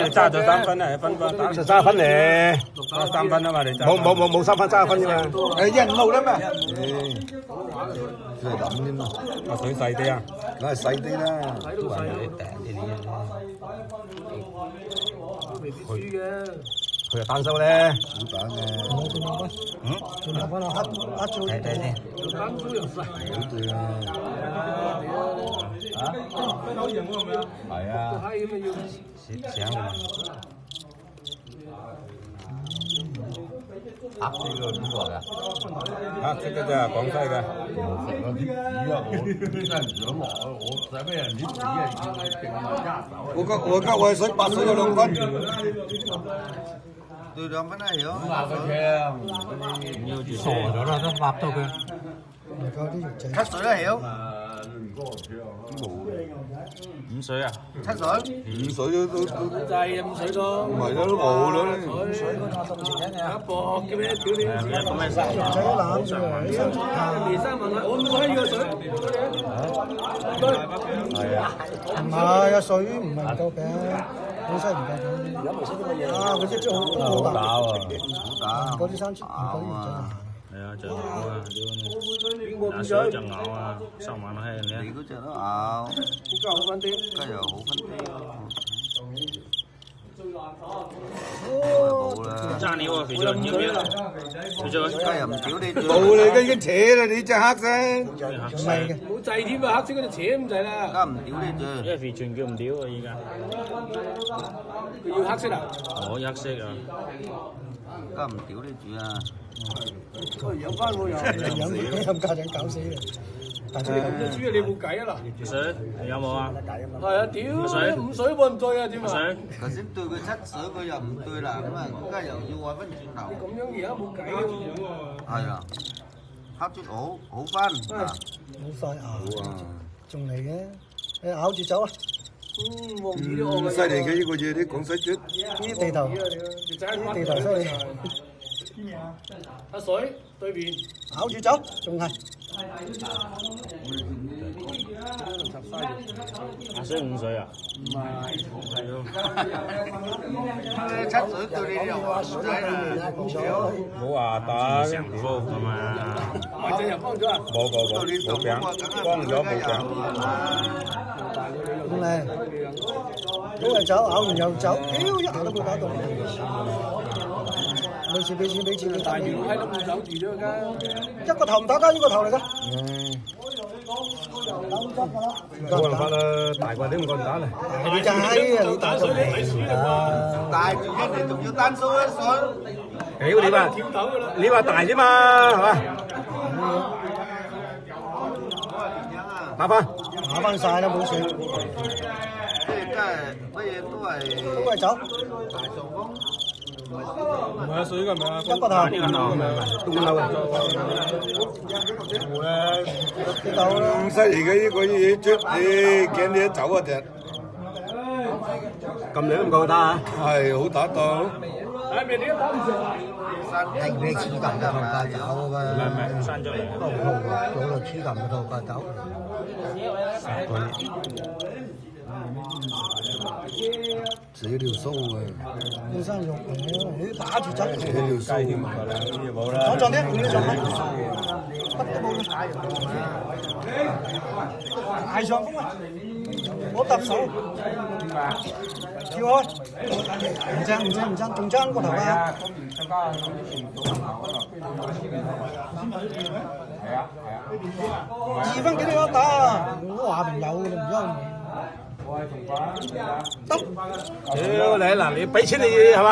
你揸咗3分啊，1分波打揸分嚟，揸3分啊嘛，你冇3分揸分啫嘛。1-5啦嘛。佢係咁添嘛，個水細啲啊，梗係細啲啦。都話你頂啲嘢未必輸嘅。佢係單收咧，好打嘅。仲有翻黑做睇睇先。單租又細。好對啊。係啊。閪咁啊要。醒㗎嘛。黑色嗰個邊個㗎？黑色嘅咋，廣西嘅。我食咗啲紙啊！我真係唔想落啊！我使咩人啲紙啊？我家我係水8水有2分。對2分係有。咁話佢聽，傻咗啦，都立到佢。7水啦，曉。5水啊？7水。5水都制啊5水都。唔係都冇啦。水嗰個10錢嘅。一搏嘅咩？屌你！咁咪仔攬住嚟，連生問佢，我唔可以個水。係啊。唔係啊，水唔係唔夠嘅，本身唔夠嘅。有冇識啲乜嘢？啊，佢隻豬好打喎，好打。嗰啲生豬，嗰啲唔準。係啊，就咬啊，邊個打水就咬啊，收埋落去你。你嗰隻都咬。而家好翻啲。梗係好分啲。揸你喎，肥仔，要唔要？肥仔，梗係唔屌你住。冇你嘅已經扯啦，你隻黑色。唔係嘅，冇制添啊！黑色嗰隻扯咁滯啦。梗係唔屌你住。因為肥全叫唔屌啊，而家。佢要黑色啊？我黑色啊。梗係唔屌你住啊！養翻我又養家長搞死你！但係咁多豬啊，你冇計啊嗱！水有冇啊？係啊，屌5水都冇唔對啊，點啊？頭先對佢7水，佢又唔對啦，咁啊，而家又要話翻轉頭。咁樣而家冇計喎。係啊，黑豬好翻啊！好快咬啊！仲嚟嘅，你咬住走啊！望住啲我犀利嘅呢個嘢，啲廣西豬。呢啲地頭，呢啲地頭犀利。阿水對面咬住走，仲係。阿水5水啊？唔係7水對你又話唔使啦，冇話打上福㗎嘛？或者又幫咗啊？冇餅，幫咗冇餅。咁咧，都係走，咬完又走，屌一下都冇打到。俾錢，你大條閪都唔走住咗㗎。一個頭唔打交，呢個頭嚟㗎。冇辦法啦，大個啲唔夠唔打啦。你就閪啊！你打水你大住一你仲要單數1水。屌你話大啫嘛，係嘛？打翻晒啦，冇事。即係真係乜嘢都係走。唔係啊，水㗎唔係啊，一個頭。呢個頭係咪？東樓啊！你走啦。咁犀利嘅呢個嘢出，你驚你一走啊隻。咁你都唔夠打啊？係好打到。係咪你都打唔上？係咩黐咁嘅頭家走啊？唔係生咗嚟。攞嚟黐咁嘅頭家走。這條數啊！要生肉嚟，你打住走。這條數添啊！冇啦。左啲，你左啲。乜都冇大上風啊！我揼手。跳開。唔爭，仲爭個頭啊！2分幾你都打啊！我話明有嘅，你唔憂。得，屌你嗱，你俾錢你係嘛？